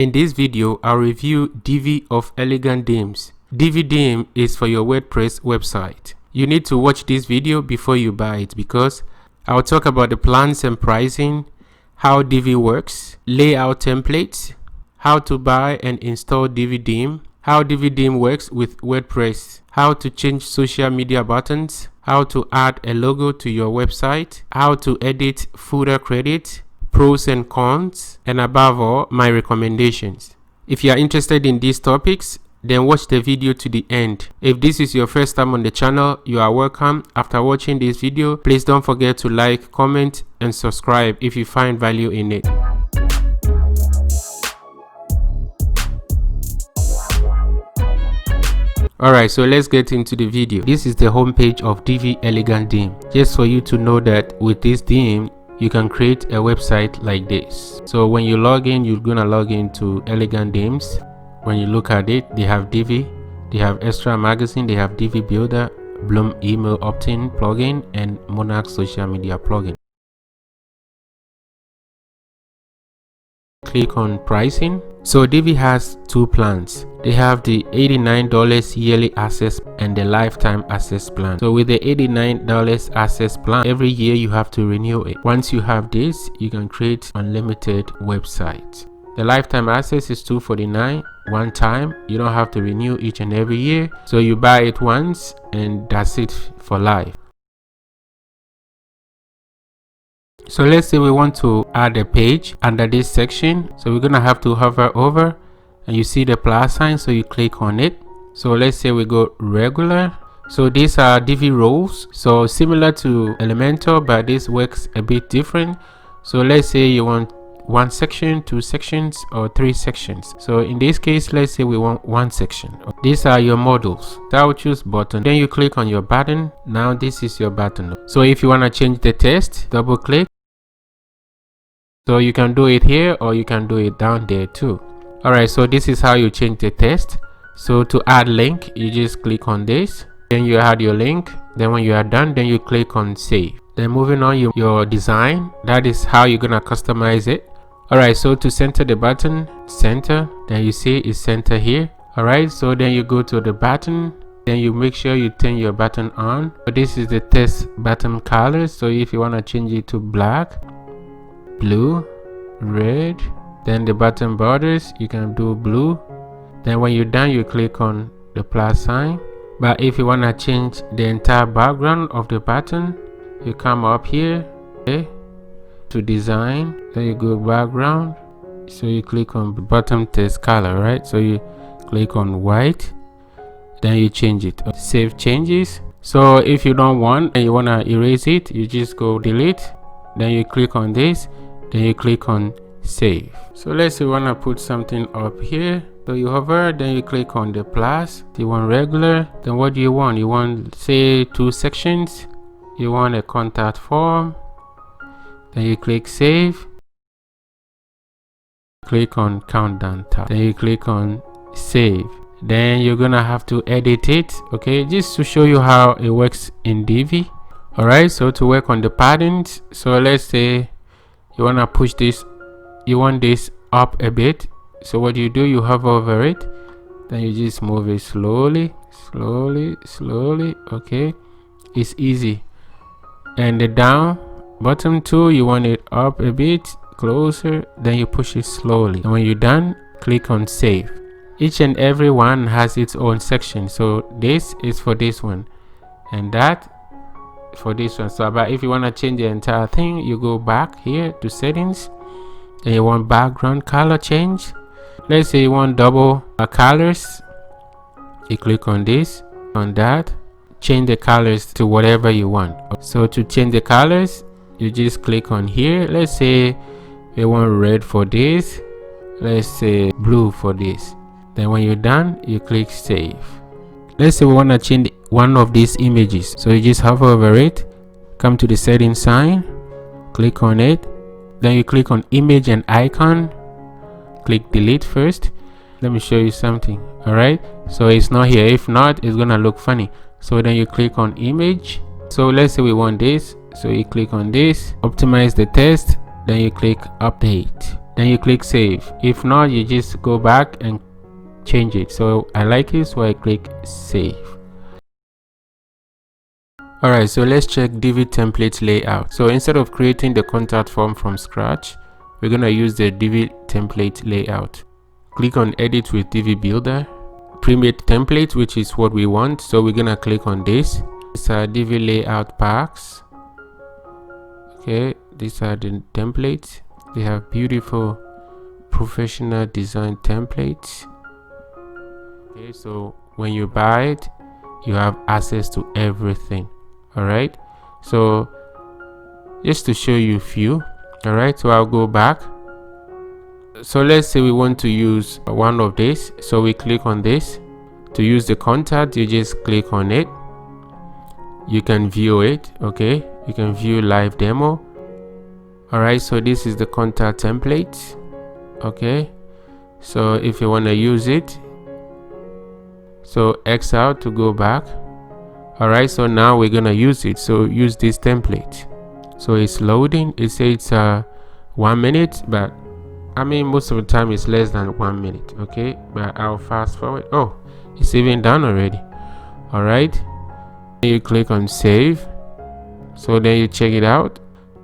In this video, I'll review Divi of Elegant Themes. Divi theme is for your WordPress website. You need to watch this video before you buy it because I'll talk about the plans and pricing, how Divi works, layout templates, how to buy and install Divi theme, how Divi theme works with WordPress, how to change social media buttons, how to add a logo to your website, how to edit footer credits, pros and cons, and above all, my recommendations. If you are interested in these topics, then watch the video to the end. If this is your first time on the channel, you are welcome. After watching this video, please don't forget to like, comment, and subscribe if you find value in it. Alright, so let's get into the video. This is the homepage of Divi Elegant Theme. Just for you to know that with this theme, you can create a website like this. So when you log in, you're gonna log into Elegant Themes. When you look at it, they have Divi, they have Extra Magazine, they have Divi Builder, Bloom Email Opt-in plugin, and Monarch Social Media plugin. Click on pricing. So Divi has two plans. They have the $89 yearly access and the lifetime access plan. So with the $89 access plan, every year you have to renew it. Once you have this, you can create unlimited websites. The lifetime access is $249 one time. You don't have to renew each and every year. So you buy it once and that's it for life. So let's say we want to add a page under this section. So we're gonna have to hover over and you see the plus sign, so you click on it. So let's say we go regular. So these are Divi roles, so similar to Elementor, but this works a bit different. So let's say you want one section, two sections, or three sections. So in this case, let's say we want one section. These are your models. So I will choose button. Then you click on your button. Now this is your button. So if you want to change the text, double click. So you can do it here or you can do it down there too. Alright, so this is how you change the text. So to add link, you just click on this. Then you add your link. Then when you are done, then you click on save. Then moving on, your design. That is how you're gonna customize it. Alright, so to center the button, center. Then you see it's center here. Alright, so then you go to the button. Then you make sure you turn your button on. So this is the test button color. So if you want to change it to black, blue, red, then the button borders, you can do blue. Then when you're done, you click on the plus sign. But if you want to change the entire background of the button, you come up here, okay, to design. Then you go background. So you click on bottom text color, right? So you click on white. Then you change it. Save changes. So if you don't want and you want to erase it, you just go delete. Then you click on this. Then you click on save. So let's say you want to put something up here. So you hover, then you click on the plus. You want regular. Then what do you want? You want, say, two sections. You want a contact form. Then you click save. Click on countdown tab. Then you click on save. Then you're gonna have to edit it, okay, just to show you how it works in Divi. Alright, so to work on the patterns, so let's say you want to push this, you want this up a bit. So what you do, you hover over it, then you just move it slowly, okay, it's easy. And the down button too, you want it up a bit closer, then you push it slowly, and when you're done, click on save. Each and every one has its own section. So this is for this one and that for this one. So but if you want to change the entire thing, you go back here to settings and you want background color change. Let's say you want double colors. You click on this, on that, change the colors to whatever you want. So to change the colors, you just click on here. Let's say you want red for this, let's say blue for this. Then when you're done, you click save. Let's say we want to change one of these images. So you just hover over it, come to the settings sign, click on it. Then you click on image and icon, click delete first. Let me show you something. Alright, so it's not here. If not, it's gonna look funny. So then you click on image. So let's say we want this. So you click on this, optimize the text, then you click update. then you click save. If not, you just go back and change it. So I like it, so I click save. Alright, so let's check Divi template layout. So instead of creating the contact form from scratch, we're gonna use the Divi template layout. Click on edit with Divi builder, pre-made template, which is what we want. So we're gonna click on this. It's our Divi layout packs. Okay, these are the templates. They have beautiful professional design templates. Okay, so when you buy it, you have access to everything. All right, so just to show you a few. All right, so I'll go back. So let's say we want to use one of these, so we click on this. To use the contact, you just click on it. You can view it. Okay, you can view live demo. All right, so this is the contact template. Okay, so if you want to use it, so X out to go back. All right, so now we're gonna use it. So use this template. So it's loading. It says 1 minute, but I mean most of the time it's less than 1 minute. Okay, but I'll fast forward. Oh, it's even done already. All right, you click on save. So then you check it out.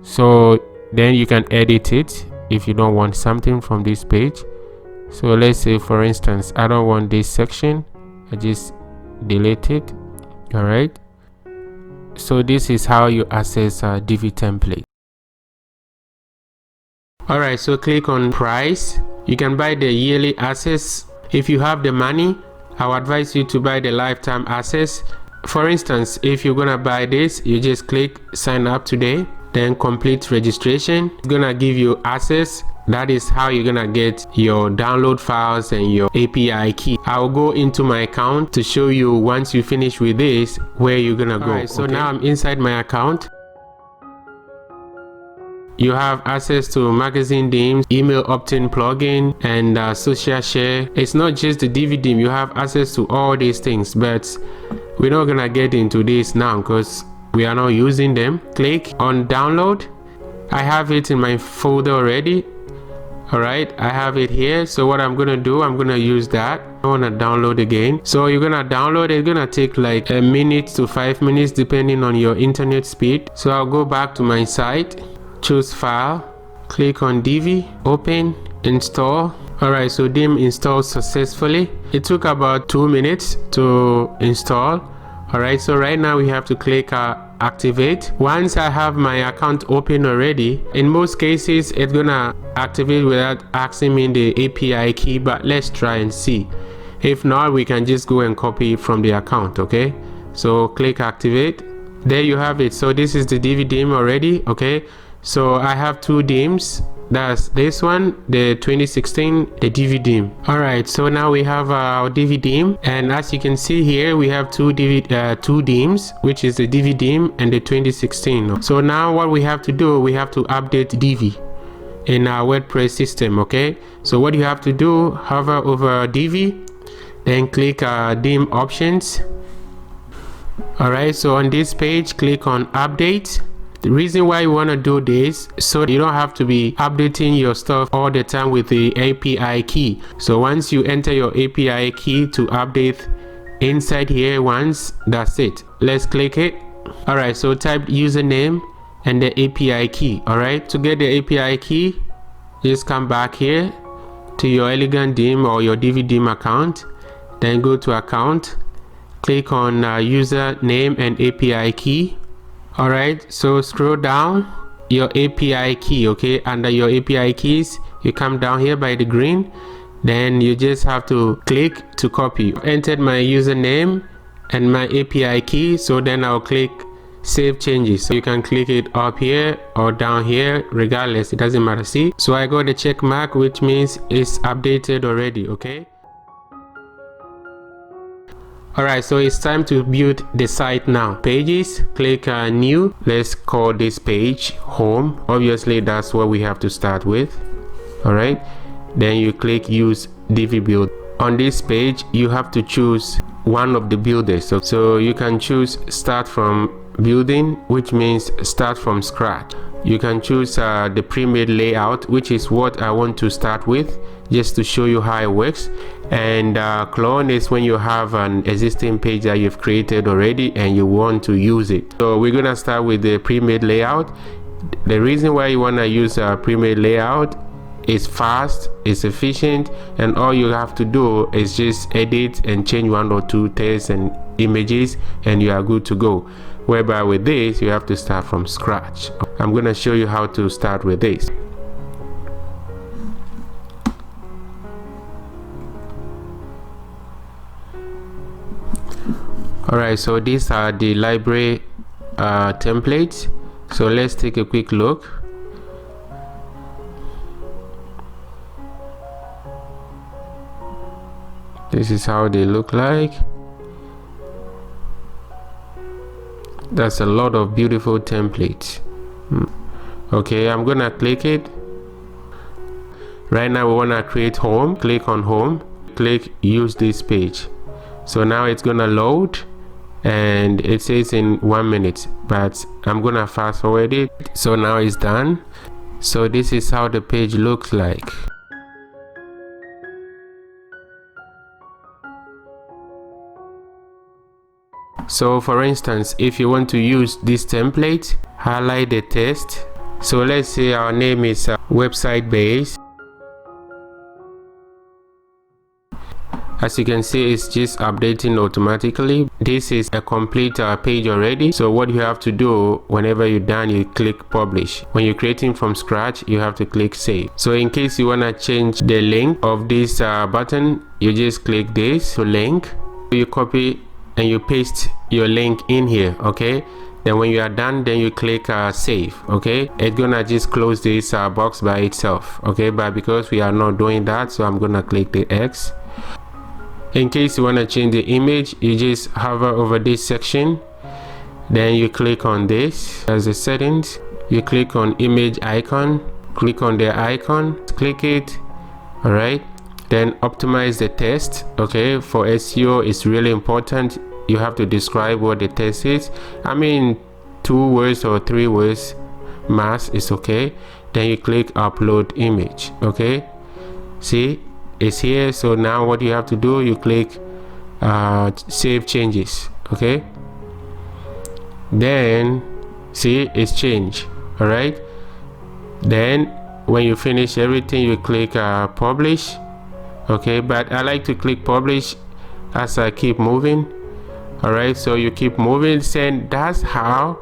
So then you can edit it if you don't want something from this page. So let's say, for instance, I don't want this section. I just delete it. All right, so this is how you access Divi template. All right, so click on price. You can buy the yearly access. If you have the money, I would advise you to buy the lifetime access. For instance, if you're gonna buy this, you just click sign up today, then complete registration. It's gonna give you access. That is how you're gonna get your download files and your API key. I'll go into my account to show you, once you finish with this, where you're gonna go. Alright, so now I'm inside my account. You have access to magazine themes, email opt-in plugin, and social share. It's not just the Divi theme, you have access to all these things, but we're not gonna get into this now because we are not using them. Click on download. I have it in my folder already. All right, I have it here. So what I'm gonna do, I'm gonna use that. I wanna download again. So you're gonna download. It's gonna take like a minute to 5 minutes depending on your internet speed. So I'll go back to my site, choose file, click on Divi, open, install. All right, so theme installed successfully. It took about 2 minutes to install. All right, so right now we have to click activate. Once I have my account open already, in most cases it's gonna activate without asking me the API key, but let's try and see. If not, we can just go and copy it from the account. Okay, so click activate. There you have it. So this is the Divi theme already. Okay, so I have 2 themes. That's this one, the 2016, the Divi theme. All right, so now we have our Divi theme, and as you can see here, we have two themes, which is the Divi theme and the 2016. So now what we have to do, we have to update Divi in our WordPress system. Okay, so what you have to do, hover over Divi, then click theme options. All right, so on this page, click on update. The reason why you want to do this, so you don't have to be updating your stuff all the time with the API key. So once you enter your API key to update inside here once, that's it. Let's click it. All right, so type username and the API key. All right, to get the API key, just come back here to your Elegant theme or your Divi theme account, then go to account, click on username and API key. All right, so scroll down, your API key. Okay, under your API keys, you come down here by the green, then you just have to click to copy. Entered my username and my API key, so then I'll click save changes. So you can click it up here or down here, regardless, it doesn't matter. See, so I got the check mark, which means it's updated already. Okay, all right, so it's time to build the site now. Pages, click new. Let's call this page home. Obviously that's what we have to start with. All right, then you click use Divi build. On this page you have to choose one of the builders. So you can choose start from building, which means start from scratch. You can choose the pre-made layout, which is what I want to start with, just to show you how it works. And clone is when you have an existing page that you've created already and you want to use it. So we're gonna start with the pre-made layout. The reason why you want to use a pre-made layout is fast, it's efficient, and all you have to do is just edit and change 1 or 2 text and images and you are good to go. Whereby with this you have to start from scratch. I'm going to show you how to start with this. Alright, so these are the library templates. So let's take a quick look. This is how they look like. That's a lot of beautiful templates. Okay, I'm gonna click it. Right now we wanna create home. Click on home, click use this page. So now it's gonna load and it says in 1 minute, but I'm gonna fast forward it. So now it's done. So this is how the page looks like. So for instance, if you want to use this template, highlight the text. So let's say our name is website base. As you can see, it's just updating automatically. This is a complete page already. So what you have to do, whenever you're done, you click publish. When you're creating from scratch, you have to click save. So in case you want to change the link of this button, you just click this to link. You copy and you paste your link in here. Okay, then when you are done, then you click save. Okay, it's gonna just close this box by itself. Okay, but because we are not doing that, so I'm gonna click the X. In case you want to change the image, you just hover over this section, then you click on this as the settings. You click on image icon, click on the icon, click it. All right, then optimize the text. Okay, for SEO it's really important. You have to describe what the text is. I mean 2 words or 3 words max is okay. Then you click upload image. Okay, see, it's here. So now what you have to do, you click save changes. Okay, then see, it's changed. All right, then when you finish everything, you click publish. Okay, but I like to click publish as I keep moving. All right, so you keep moving, and that's how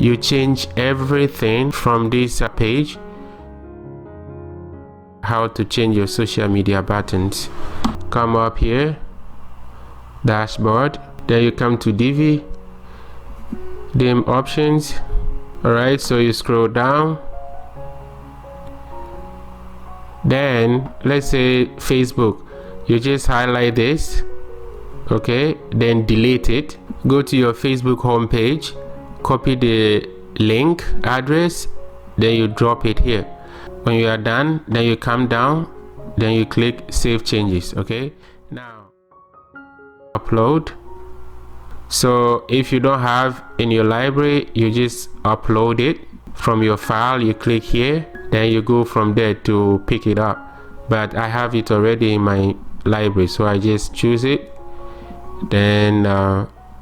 you change everything from this page. How to change your social media buttons. Come up here, dashboard, then you come to Divi, dim options. All right, so you scroll down, then let's say Facebook, you just highlight this. Okay, then delete it. Go to your Facebook homepage, copy the link address, then you drop it here. When you are done, then you come down, then you click save changes. Okay, now upload. So if you don't have in your library, you just upload it from your file. You click here, then you go from there to pick it up. But I have it already in my library, so I just choose it. Then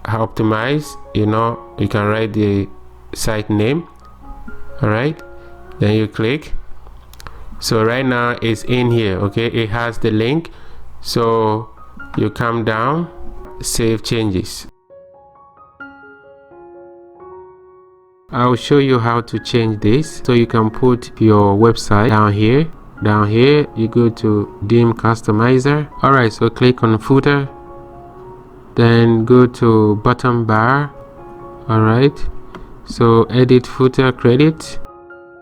optimize, you can write the site name. All right, then you click. So right now it's in here. Okay, it has the link. So you come down, save changes. I'll show you how to change this. So you can put your website down here. Down here you go to dim customizer. All right, so click on footer, then go to bottom bar. All right, so edit footer credit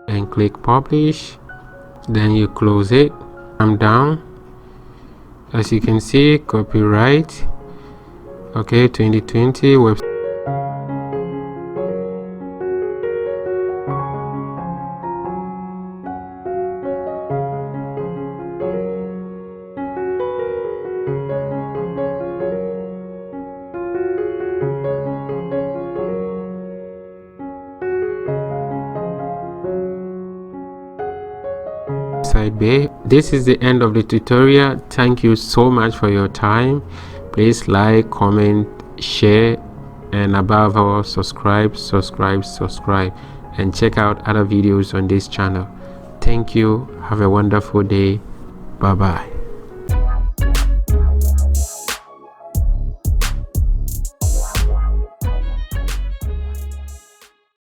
and click publish. Then you close it. I'm down. As you can see, copyright. Okay, 2020 website. might be. This is the end of the tutorial. Thank you so much for your time. Please like, comment, share, and above all, subscribe, and check out other videos on this channel. Thank you. Have a wonderful day. Bye bye.